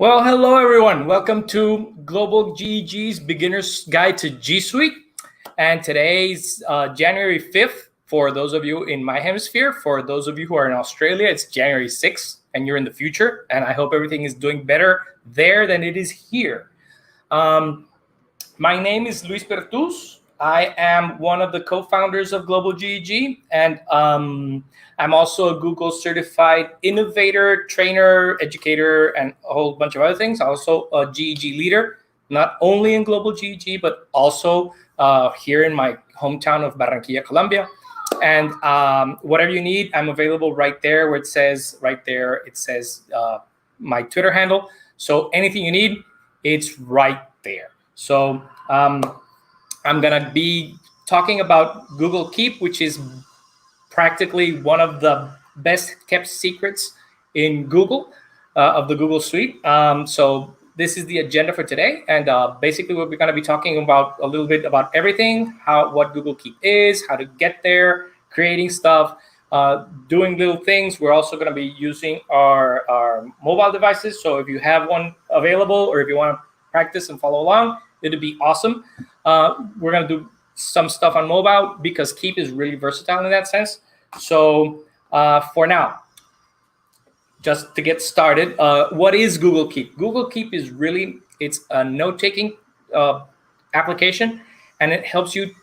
Well, hello everyone. Welcome to Global GEG's Beginner's Guide to G Suite. And today's January 5th for those of you in my hemisphere. For those of you who are in Australia, it's January 6th and you're in the future. And I hope everything is doing better there than it is here. My name is Luis Pertuz. I am one of the co-founders of Global GEG, and I'm also a Google certified innovator, trainer, educator, and a whole bunch of other things. Also a GEG leader, not only in Global GEG, but also here in my hometown of Barranquilla, Colombia. And whatever you need, I'm available right there where it says, my Twitter handle. So anything you need, it's right there. So I'm going to be talking about Google Keep, which is practically one of the best kept secrets in Google, of the Google Suite. So this is the agenda for today. And basically what we're going to be talking about a little bit about everything, what Google Keep is, how to get there, creating stuff, doing little things. We're also going to be using our mobile devices. So if you have one available or if you want to practice and follow along, it'd be awesome. We're going to do some stuff on mobile because Keep is really versatile in that sense. So for now, just to get started, what is Google Keep? Google Keep is it's a note-taking application, and it helps you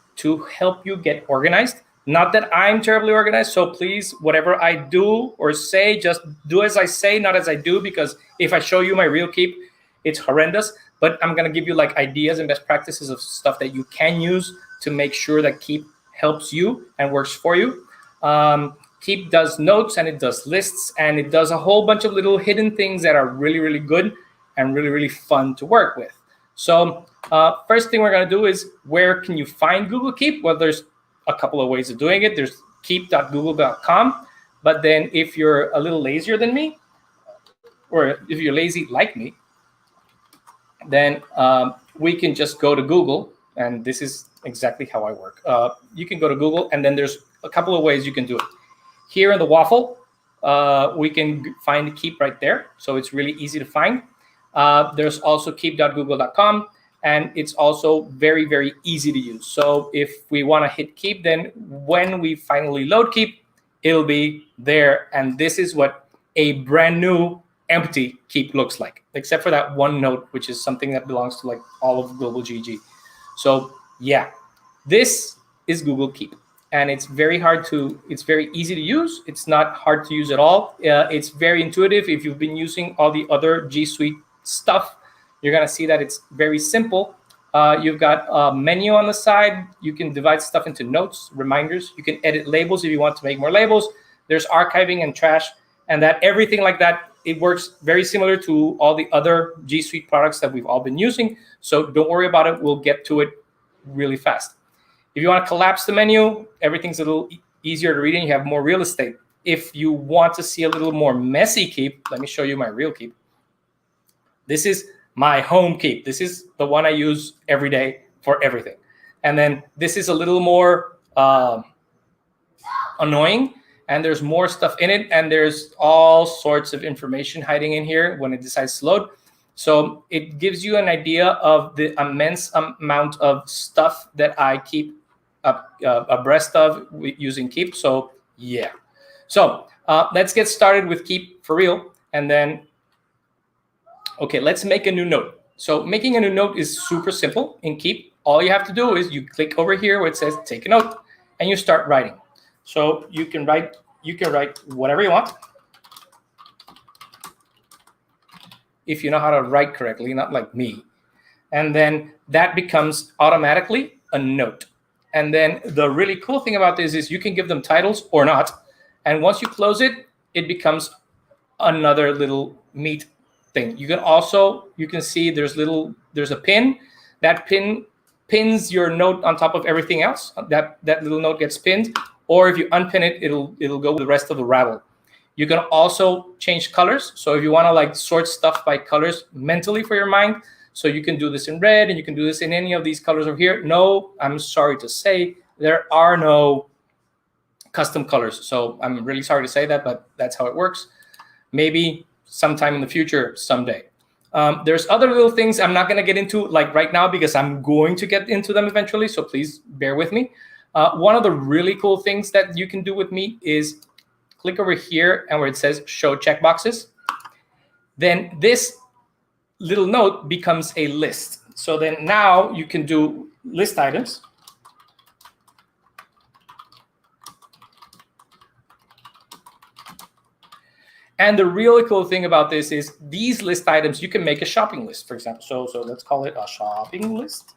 get organized. Not that I'm terribly organized, so please, whatever I do or say, just do as I say, not as I do, because if I show you my real Keep, it's horrendous. But I'm going to give you like ideas and best practices of stuff that you can use to make sure that Keep helps you and works for you. Keep does notes and it does lists and it does a whole bunch of little hidden things that are really, really good and really, really fun to work with. So first thing we're going to do is, where can you find Google Keep? Well, there's a couple of ways of doing it. There's keep.google.com. But then if you're a little lazier than me, or if you're lazy like me, then we can just go to Google, and this is exactly how I work. You can go to Google, and then there's a couple of ways you can do it. Here in the waffle, we can find Keep right there, so it's really easy to find. There's also keep.google.com, and it's also very, very easy to use. So if we want to hit Keep, then when we finally load Keep, it'll be there, and this is what a brand new empty Keep looks like, except for that one note, which is something that belongs to like all of Global GG. So yeah, this is Google Keep, and it's very easy to use. It's not hard to use at all. It's very intuitive. If you've been using all the other G Suite stuff, you're gonna see that it's very simple. You've got a menu on the side. You can divide stuff into notes, reminders. You can edit labels if you want to make more labels. There's archiving and trash, and that everything like that. It works very similar to all the other G Suite products that we've all been using. So don't worry about it. We'll get to it really fast. If you want to collapse the menu, everything's a little easier to read and you have more real estate. If you want to see a little more messy Keep, let me show you my real Keep. This is my home Keep. This is the one I use every day for everything. And then this is a little more annoying. And there's more stuff in it, and there's all sorts of information hiding in here when it decides to load. So it gives you an idea of the immense amount of stuff that I keep abreast of using Keep. So yeah. So let's get started with Keep for real. And then, okay, let's make a new note. So making a new note is super simple in Keep. All you have to do is you click over here where it says take a note, and you start writing. So you can write whatever you want. If you know how to write correctly, not like me. And then that becomes automatically a note. And then the really cool thing about this is you can give them titles or not. And once you close it, it becomes another little meat thing. You can see there's a pin. That pin pins your note on top of everything else. That little note gets pinned. Or if you unpin it, it'll go with the rest of the rabble. You can also change colors. So if you want to like sort stuff by colors mentally for your mind, so you can do this in red and you can do this in any of these colors over here. No, I'm sorry to say, there are no custom colors. So I'm really sorry to say that, but that's how it works. Maybe sometime in the future, someday. There's other little things I'm not going to get into like right now because I'm going to get into them eventually. So please bear with me. One of the really cool things that you can do with me is click over here and where it says show checkboxes. Then this little note becomes a list. So then now you can do list items. And the really cool thing about this is these list items, you can make a shopping list, for example. So let's call it a shopping list.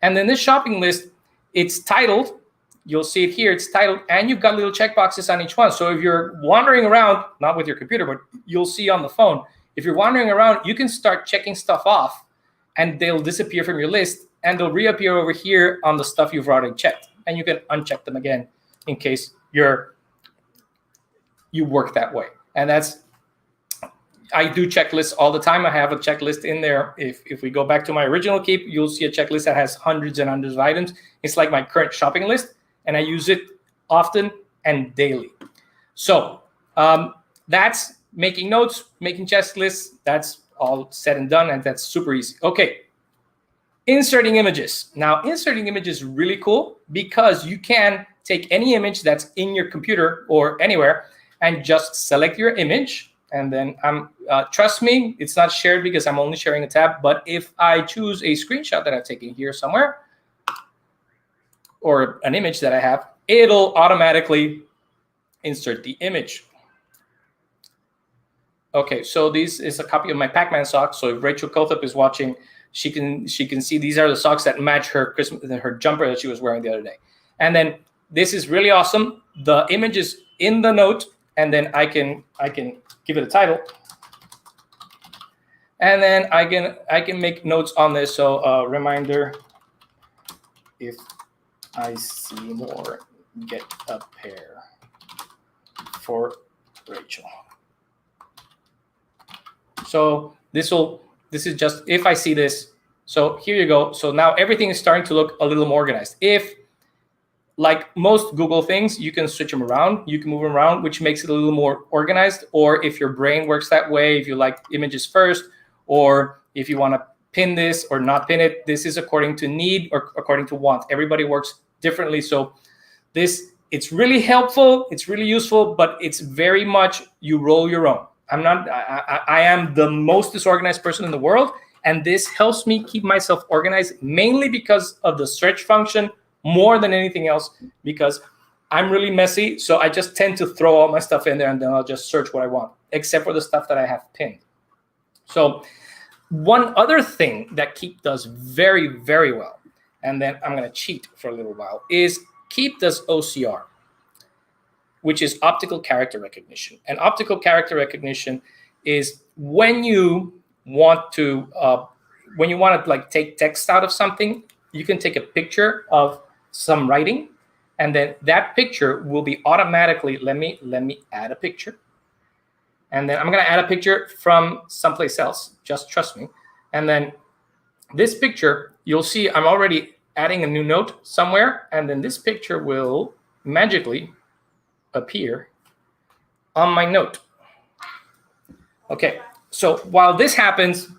And then this shopping list, it's titled, you'll see it here, it's titled, and you've got little checkboxes on each one. So if you're wandering around, not with your computer, but you'll see on the phone, if you're wandering around, you can start checking stuff off and they'll disappear from your list and they'll reappear over here on the stuff you've already checked. And you can uncheck them again in case you work that way. And I do checklists all the time. I have a checklist in there. If we go back to my original Keep, you'll see a checklist that has hundreds and hundreds of items. It's like my current shopping list, and I use it often and daily. So that's making notes, making checklists. That's all said and done, and that's super easy. Okay, inserting images. Now, inserting images is really cool because you can take any image that's in your computer or anywhere and just select your image. And then trust me, it's not shared because I'm only sharing a tab. But if I choose a screenshot that I've taken here somewhere or an image that I have, it'll automatically insert the image. Okay, so this is a copy of my Pac-Man socks. So if Rachel Kothup is watching, she can see these are the socks that match her jumper that she was wearing the other day. And then this is really awesome. The image is in the note. And then I can give it a title, and then I can make notes on this. So reminder: if I see more, get a pair for Rachel. So this is just if I see this. So here you go. So now everything is starting to look a little more organized. Like most Google things, you can switch them around. You can move them around, which makes it a little more organized. Or if your brain works that way, if you like images first, or if you want to pin this or not pin it, this is according to need or according to want. Everybody works differently. So it's really helpful. It's really useful, but it's very much you roll your own. I am the most disorganized person in the world. And this helps me keep myself organized mainly because of the search function, more than anything else, because I'm really messy. So I just tend to throw all my stuff in there and then I'll just search what I want, except for the stuff that I have pinned. So one other thing that Keep does very, very well, and then I'm going to cheat for a little while, is Keep does OCR, which is optical character recognition. And optical character recognition is when you want to like take text out of something, you can take a picture of some writing, and then that picture will be automatically, let me add a picture. And then I'm going to add a picture from someplace else, just trust me. And then this picture, you'll see I'm already adding a new note somewhere, and then this picture will magically appear on my note. Okay, so while this happens,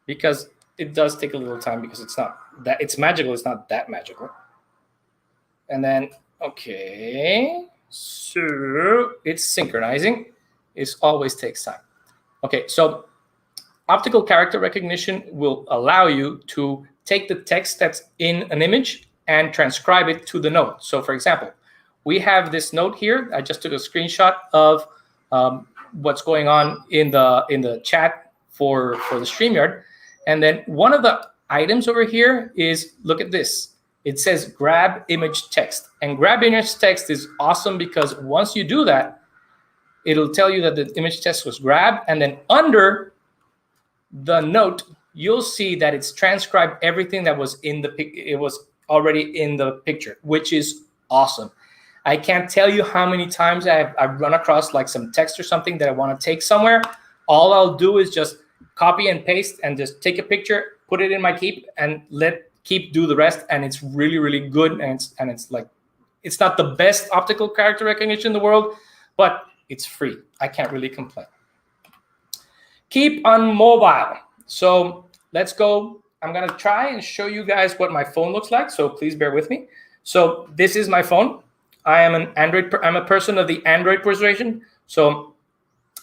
because it does take a little time because it's magical, it's not that magical. And then, okay, so it's synchronizing. It always takes time. Okay, so optical character recognition will allow you to take the text that's in an image and transcribe it to the note. So for example, we have this note here. I just took a screenshot of what's going on in the chat for the StreamYard. And then one of the items over here is, look at this. It says grab image text. And grab image text is awesome because once you do that, it'll tell you that the image text was grabbed. And then under the note, you'll see that it's transcribed everything that was it was already in the picture, which is awesome. I can't tell you how many times I've run across like some text or something that I want to take somewhere. All I'll do is just copy and paste and just take a picture, put it in my Keep, and let Keep do the rest. And it's really, really good. And it's like, it's not the best optical character recognition in the world, but it's free. I can't really complain. Keep on mobile. So let's go. I'm gonna try and show you guys what my phone looks like. So please bear with me. So this is my phone. I am an Android. I'm a person of the Android persuasion. So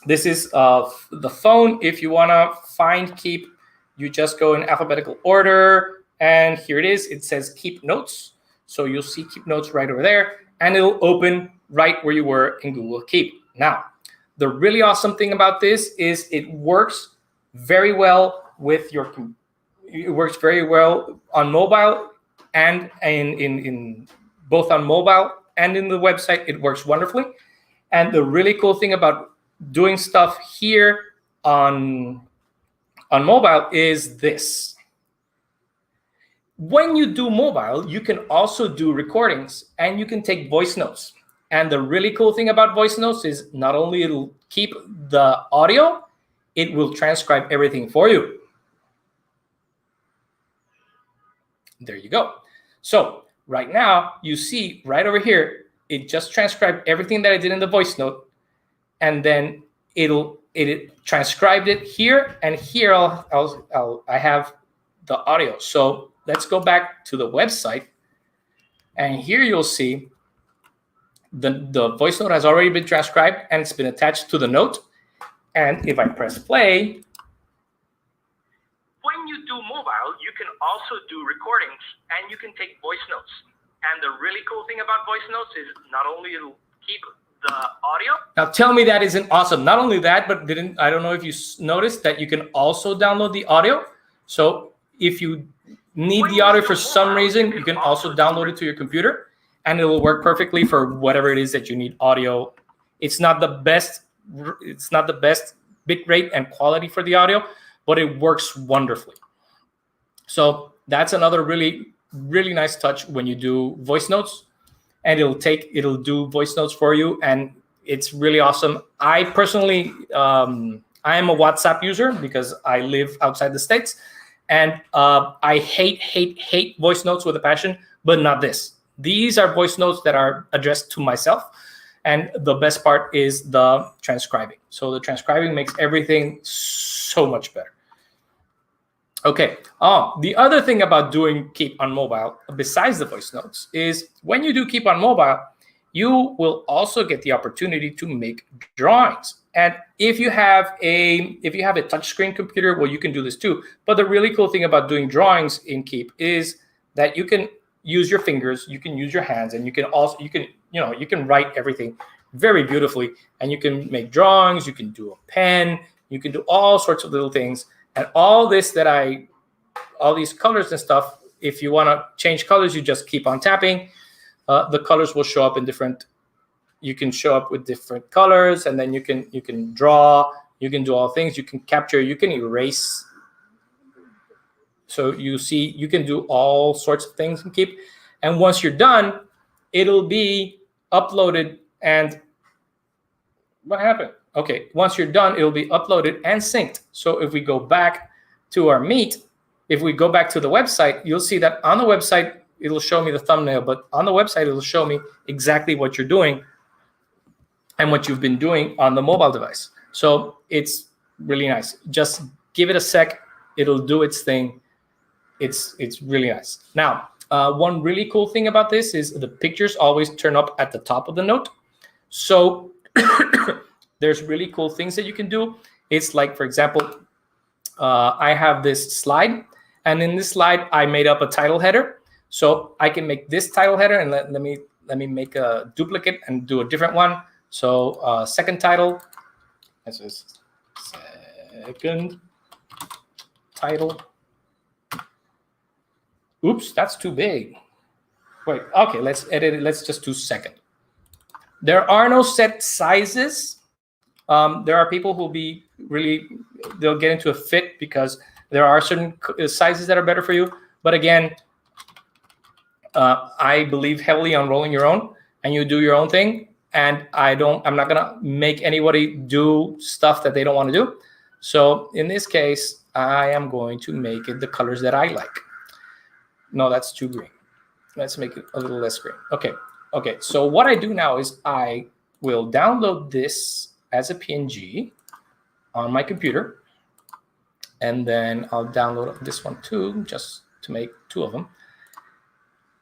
this is the phone. If you wanna find Keep, you just go in alphabetical order, and here it is. It says Keep Notes. So you'll see Keep Notes right over there, and it'll open right where you were in Google Keep. Now, the really awesome thing about this is it works very well with your. It works very well on mobile and in both on mobile and in the website. It works wonderfully. And the really cool thing about doing stuff here on mobile is this. When you do mobile, you can also do recordings and you can take voice notes. And the really cool thing about voice notes is not only it'll keep the audio, it will transcribe everything for you. There you go. So right now, you see right over here, it just transcribed everything that I did in the voice note, and then it transcribed it here, and here I have the audio. So let's go back to the website, and here you'll see the voice note has already been transcribed and it's been attached to the note. And if I press play, when you do mobile, you can also do recordings and you can take voice notes. And the really cool thing about voice notes is not only it'll keep the audio. Now tell me that isn't awesome. Not only that, but I don't know if you noticed that you can also download the audio. So if you need the audio for some reason, you can also download it to your computer, and it will work perfectly for whatever it is that you need audio. It's not the best bit rate and quality for the audio, but it works wonderfully. So that's another really, really nice touch when you do voice notes, and it'll do voice notes for you, and it's really awesome. I personally, I am a WhatsApp user because I live outside the States, and I hate voice notes with a passion, but not this. These are voice notes that are addressed to myself. And the best part is the transcribing. So the transcribing makes everything so much better. Okay. The other thing about doing Keep on mobile, besides the voice notes, is when you do Keep on mobile, you will also get the opportunity to make drawings. And if you have a touchscreen computer, well, you can do this too. But the really cool thing about doing drawings in Keep is that you can use your fingers, you can use your hands, and you can write everything very beautifully, and you can make drawings, you can do a pen, you can do all sorts of little things. And all these colors and stuff, if you want to change colors, you just keep on tapping. The colors will show up in different, you can show up with different colors, and then you can draw, you can do all things, you can capture, you can erase. So you see, you can do all sorts of things in Keep. And once you're done, it'll be uploaded. And what happened? Okay, once you're done, it'll be uploaded and synced. So if we go back to our Meet, if we go back to the website, you'll see that on the website, it'll show me the thumbnail, but on the website, it'll show me exactly what you're doing and what you've been doing on the mobile device. So it's really nice. Just give it a sec. It'll do its thing. It's really nice. Now, one really cool thing about this is the pictures always turn up at the top of the note. So there's really cool things that you can do. It's like, for example, I have this slide, and in this slide, I made up a title header. So I can make this title header, and let me make a duplicate and do a different one. So second title, this is second title. Oops, that's too big. Wait, okay, let's edit it. Let's just do second. There are no set sizes. There are people who'll be they'll get into a fit because there are certain sizes that are better for you. But again, I believe heavily on rolling your own, and you do your own thing. And I'm not gonna make anybody do stuff that they don't want to do. So in this case, I am going to make it the colors that I like. No, that's too green. Let's make it a little less green. Okay. So what I do now is I will download this as a PNG on my computer. And then I'll download this one too, just to make 2 of them.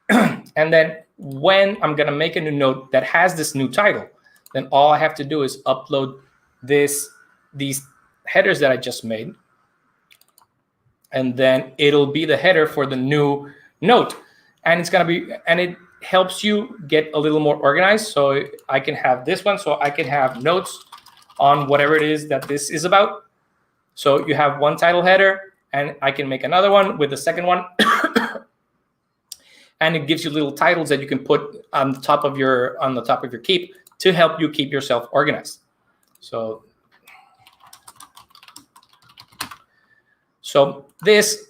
And then when I'm gonna make a new note that has this new title, then all I have to do is upload these headers that I just made. And then it'll be the header for the new note. And it's gonna be, and it helps you get a little more organized. So I can have this one, so I can have notes on whatever it is that this is about. So you have one title header, and I can make another one with the second one. And it gives you little titles that you can put on the top of your keep to help you keep yourself organized. So this,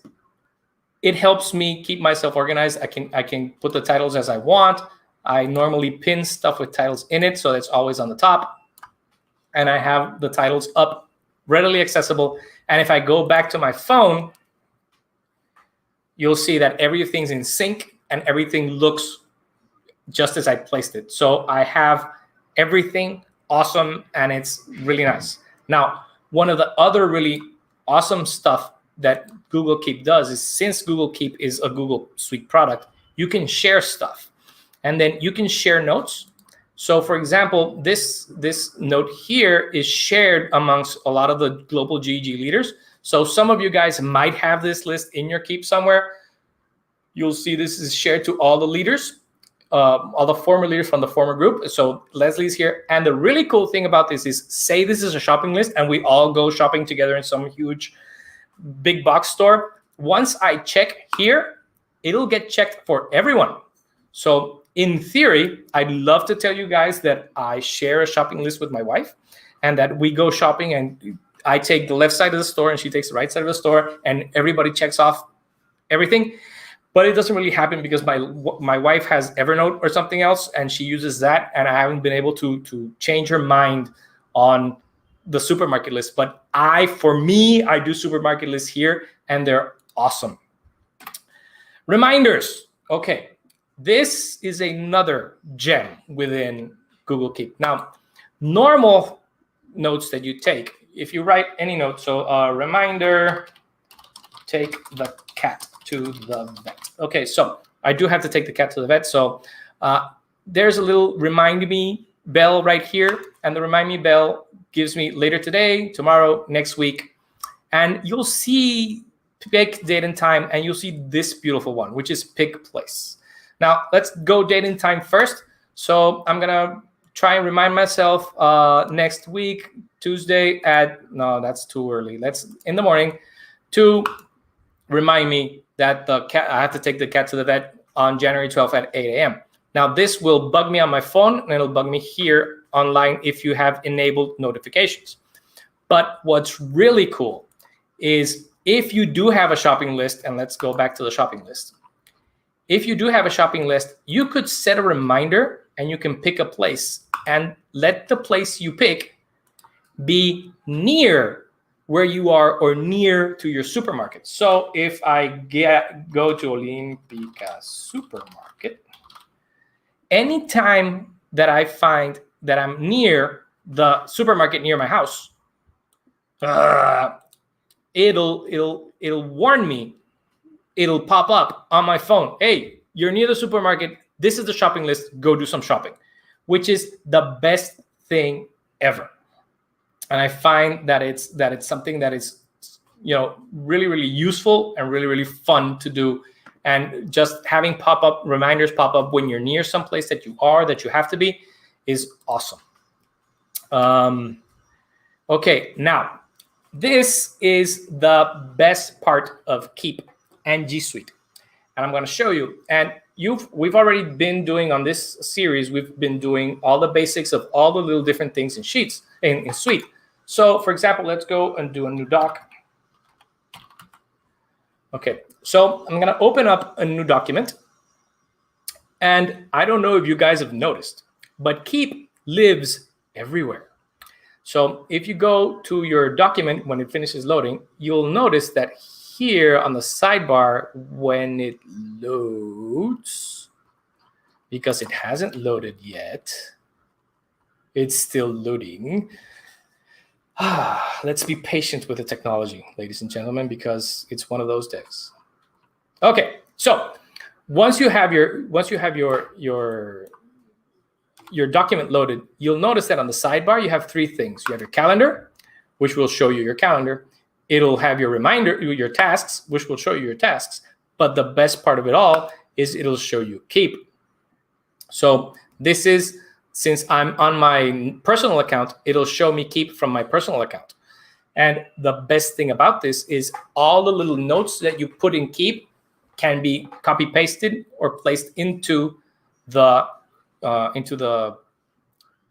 it helps me keep myself organized. I can put the titles as I want. I normally pin stuff with titles in it, so it's always on the top. And I have the titles up, readily accessible. And if I go back to my phone, you'll see that everything's in sync and everything looks just as I placed it. So I have everything awesome, and it's really nice. Now, one of the other really awesome stuff that Google Keep does is, since Google Keep is a Google Suite product, you can share stuff, and then you can share notes. So for example, this note here is shared amongst a lot of the global GEG leaders. So some of you guys might have this list in your Keep somewhere. You'll see this is shared to all the leaders, all the former leaders from the former group. So Leslie's here. And the really cool thing about this is, say this is a shopping list and we all go shopping together in some huge big box store. Once I check here, it'll get checked for everyone. So in theory, I'd love to tell you guys that I share a shopping list with my wife, and that we go shopping and I take the left side of the store and she takes the right side of the store, and everybody checks off everything. But it doesn't really happen because my wife has Evernote or something else, and she uses that, and I haven't been able to change her mind on the supermarket list. But for me, I do supermarket lists here, and they're awesome. Reminders. Okay, this is another gem within Google Keep. Now, normal notes that you take, if you write any note, so reminder, take the cat to the vet. Okay, so I do have to take the cat to the vet. So there's a little remind me bell right here. And the remind me bell gives me later today, tomorrow, next week. And you'll see pick date and time, and you'll see this beautiful one, which is pick place. Now, let's go date and time first. So I'm going to try and remind myself next week, Tuesday no, that's too early. Let's in the morning to remind me that I have to take the cat to the vet on January 12th at 8 a.m. Now, this will bug me on my phone, and it'll bug me here online if you have enabled notifications. But what's really cool is if you do have a shopping list, and let's go back to the shopping list. If you do have a shopping list, you could set a reminder, and you can pick a place and let the place you pick be near where you are or near to your supermarket. So if I go to Olympica supermarket, anytime that I find that I'm near the supermarket near my house, it'll warn me. It'll pop up on my phone. Hey, you're near the supermarket. This is the shopping list. Go do some shopping, which is the best thing ever. And I find that it's something that is, really, really useful and really, really fun to do. And just having reminders pop up when you're near someplace that you have to be, is awesome. Okay, now this is the best part of Keep and G Suite, and I'm going to show you. And we've already been doing on this series. We've been doing all the basics of all the little different things in Sheets in Suite. So, for example, let's go and do a new doc. Okay, so I'm going to open up a new document. And I don't know if you guys have noticed, but Keep lives everywhere. So if you go to your document, when it finishes loading, you'll notice that here on the sidebar, when it loads, because it hasn't loaded yet, it's still loading. Let's be patient with the technology, ladies and gentlemen, because it's one of those days. Okay, so once you have your document loaded, you'll notice that on the sidebar you have three things. You have your calendar, which will show you your calendar. It'll have your reminder, your tasks, which will show you your tasks. But the best part of it all is it'll show you Keep. So this is, since I'm on my personal account, it'll show me Keep from my personal account. And the best thing about this is all the little notes that you put in Keep can be copy pasted or placed into the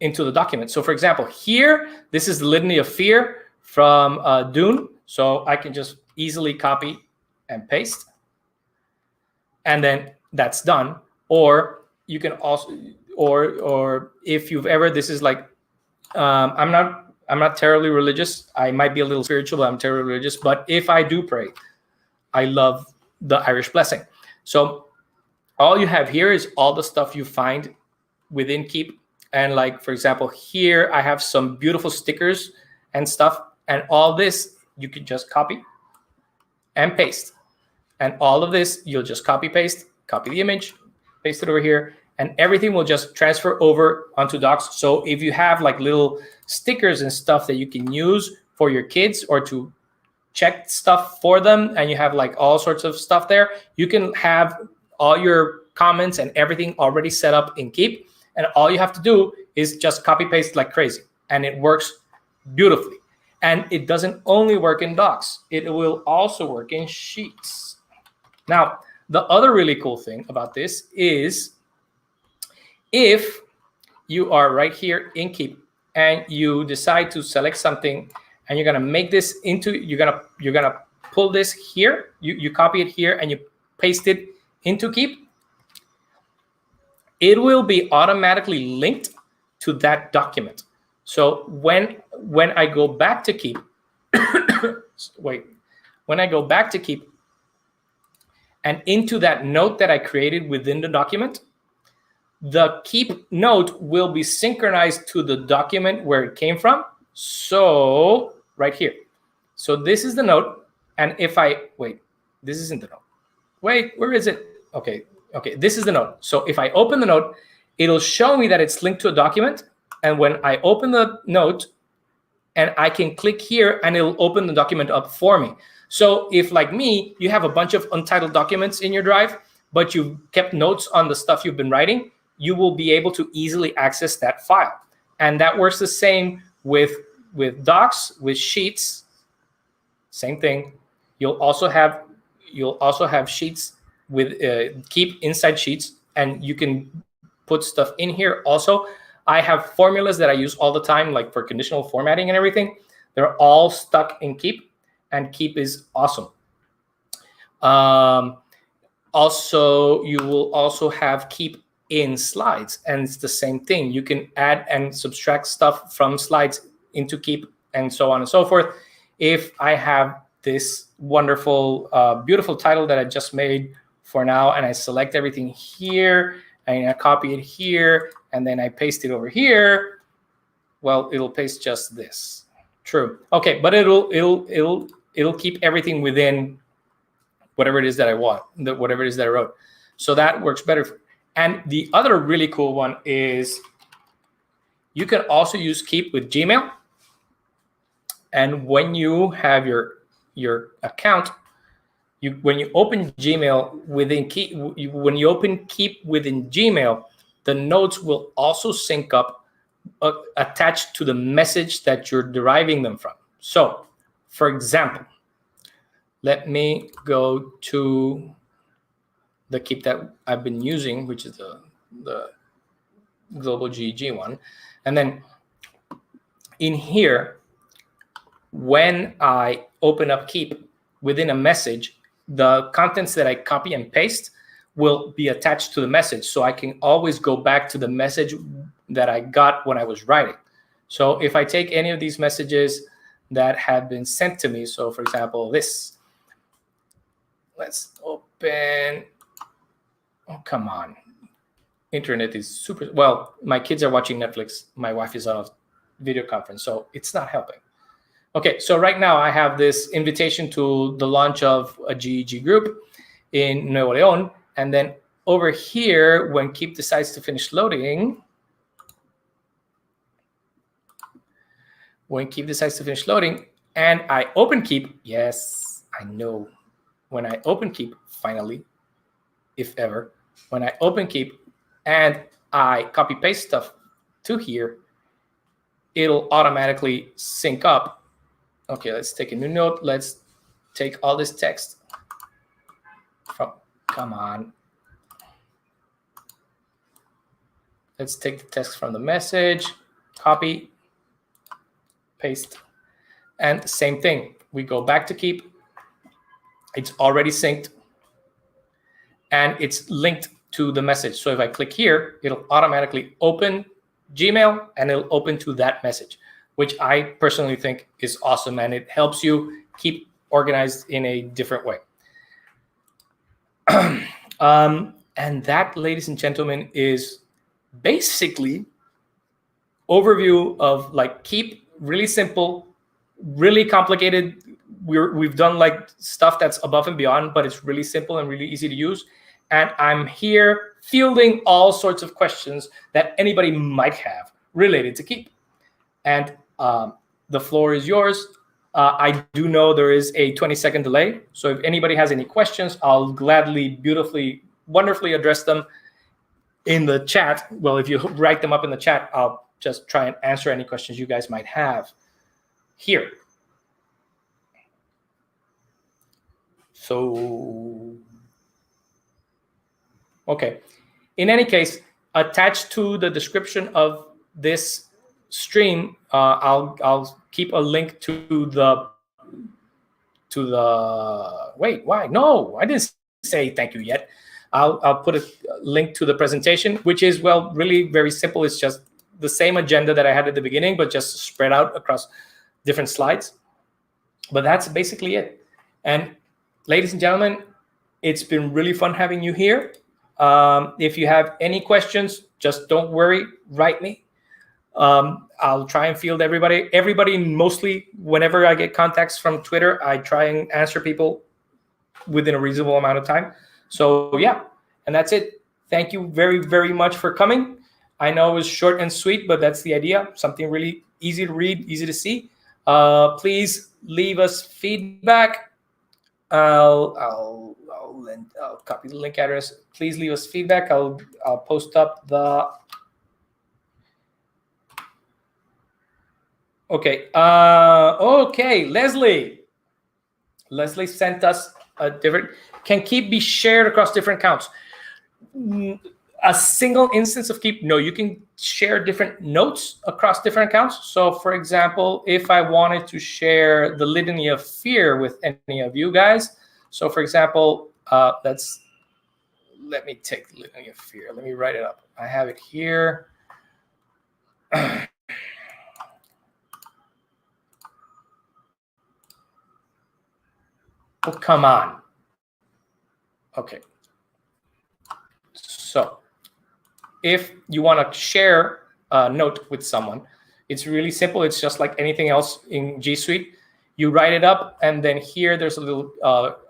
document. So for example, here, this is the Litany of Fear from Dune. So I can just easily copy and paste. And then that's done. Or you can also, or if you've ever, this is like, I'm not terribly religious. I might be a little spiritual, but I'm terribly religious. But if I do pray, I love the Irish blessing. So all you have here is all the stuff you find within Keep. And like, for example, here I have some beautiful stickers and stuff. And all this you can just copy and paste. And all of this, you'll just copy the image, paste it over here, and everything will just transfer over onto Docs. So if you have like little stickers and stuff that you can use for your kids or to check stuff for them, and you have like all sorts of stuff there, you can have all your comments and everything already set up in Keep. And all you have to do is just copy paste like crazy. And it works beautifully. And it doesn't only work in Docs. It will also work in Sheets. Now, the other really cool thing about this is if you are right here in Keep and you decide to select something and you're gonna make this into, you're gonna pull this here, you copy it here and you paste it into Keep, it will be automatically linked to that document. So when I go back to Keep, when I go back to Keep and into that note that I created within the document, the Keep note will be synchronized to the document where it came from. So right here. So this is the note. And if I, this isn't the note. Where is it? Okay, this is the note. So if I open the note, it'll show me that it's linked to a document. And when I open the note, and I can click here and it'll open the document up for me. So if, like me, you have a bunch of untitled documents in your drive, but you've kept notes on the stuff you've been writing, you will be able to easily access that file. And that works the same with Docs, with Sheets, same thing. You'll also have Sheets with Keep inside Sheets, and you can put stuff in here also. I have formulas that I use all the time, like for conditional formatting and everything. They're all stuck in Keep, and Keep is awesome. Also, you will also have Keep in Slides, and it's the same thing. You can add and subtract stuff from Slides into Keep, and so on and so forth. If I have this wonderful, beautiful title that I just made for now, and I select everything here, and I copy it here, and then I paste it over here, well, it'll paste just this. True. Okay, but it'll keep everything within whatever it is that I want, whatever it is that I wrote. So that works better. And the other really cool one is you can also use Keep with Gmail. And when you have your account, when you open Gmail within Keep, when you open Keep within Gmail, the notes will also sync up attached to the message that you're deriving them from. So, for example, let me go to the Keep that I've been using, which is the Global GG one. And then in here, when I open up Keep within a message, the contents that I copy and paste will be attached to the message. So I can always go back to the message that I got when I was writing. So if I take any of these messages that have been sent to me, so for example, this, let's open, oh, come on. Internet is well, my kids are watching Netflix. My wife is on a video conference, so it's not helping. Okay, so right now I have this invitation to the launch of a GEG group in Nuevo León. And then over here, when Keep decides to finish loading, and I open Keep, yes, I know. When I open Keep, finally, if ever, when I open Keep and I copy paste stuff to here, it'll automatically sync up. Okay, let's take a new note. Let's take all this text from, come on. Let's take the text from the message, copy, paste, and same thing. We go back to Keep. It's already synced, and it's linked to the message. So if I click here, it'll automatically open Gmail, and it'll open to that message, which I personally think is awesome, and it helps you keep organized in a different way. And that, ladies and gentlemen, is basically overview of like Keep. Really simple, really complicated. We've done like stuff that's above and beyond, but it's really simple and really easy to use. And I'm here fielding all sorts of questions that anybody might have related to Keep. And the floor is yours. I do know there is a 20-second delay. So if anybody has any questions, I'll gladly, beautifully, wonderfully address them in the chat. Well, if you write them up in the chat, I'll just try and answer any questions you guys might have here. So, okay. In any case, attached to the description of this stream, I'll keep a link to the wait, why? No, I didn't say thank you yet. I'll put a link to the presentation, which is, well, really very simple. It's just the same agenda that I had at the beginning, but just spread out across different slides. But that's basically it. And ladies and gentlemen, it's been really fun having you here. If you have any questions, just don't worry, write me. I'll try and field everybody. Everybody, mostly, whenever I get contacts from Twitter, I try and answer people within a reasonable amount of time. So yeah, and that's it. Thank you very, very much for coming. I know it was short and sweet, but that's the idea. Something really easy to read, easy to see. Please leave us feedback. I'll copy the link address. Please leave us feedback. I'll post up the. Okay. Okay, Leslie. Leslie sent us a different. Can Keep be shared across different accounts? A single instance of Keep? No, you can share different notes across different accounts. So, for example, if I wanted to share the Litany of Fear with any of you guys, so for example, let me take the Litany of Fear. Let me write it up. I have it here. Oh, come on. Okay. So if you want to share a note with someone, it's really simple. It's just like anything else in G Suite. You write it up, and then here there's a little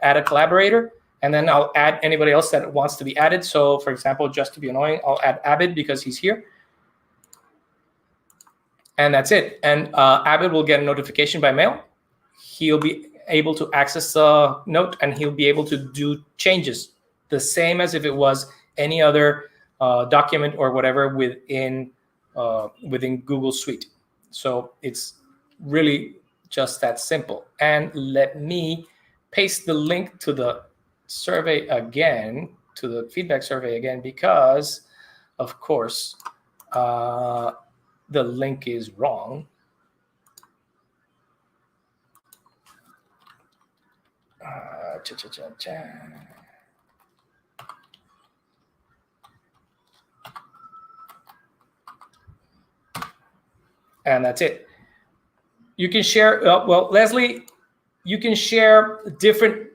add a collaborator, and then I'll add anybody else that wants to be added. So for example, just to be annoying, I'll add Abid because he's here. And that's it. And Abid will get a notification by mail. He'll be able to access the note, and he'll be able to do changes the same as if it was any other document or whatever within Google Suite. So it's really just that simple. And let me paste the link to the survey again, to the feedback survey again, because of course the link is wrong. And that's it. You can share, well, Leslie, you can share different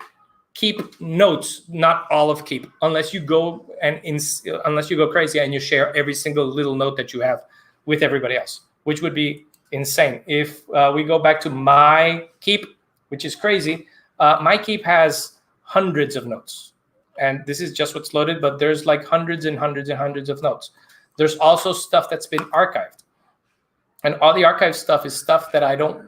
Keep notes, not all of Keep, unless you go crazy and you share every single little note that you have with everybody else, which would be insane. If we go back to my Keep, which is crazy, my Keep has hundreds of notes. And this is just what's loaded, but there's like hundreds and hundreds and hundreds of notes. There's also stuff that's been archived. And all the archive stuff is stuff that I don't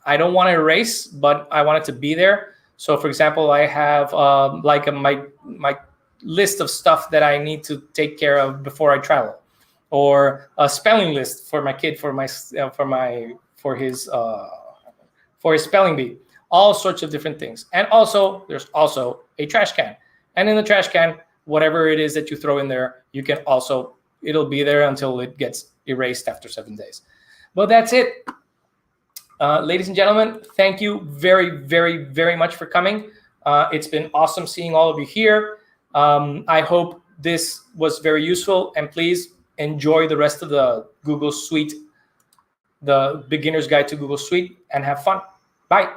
want to erase, but I want it to be there. So for example, I have my list of stuff that I need to take care of before I travel, or a spelling list for my kid for his spelling bee, all sorts of different things. And also there's also a trash can, and in the trash can, whatever it is that you throw in there, it'll be there until it gets erased after 7 days. But that's it. Ladies and gentlemen, thank you very, very, very much for coming. It's been awesome seeing all of you here. I hope this was very useful, and please enjoy the rest of the Google Suite, the beginner's guide to Google Suite, and have fun. Bye.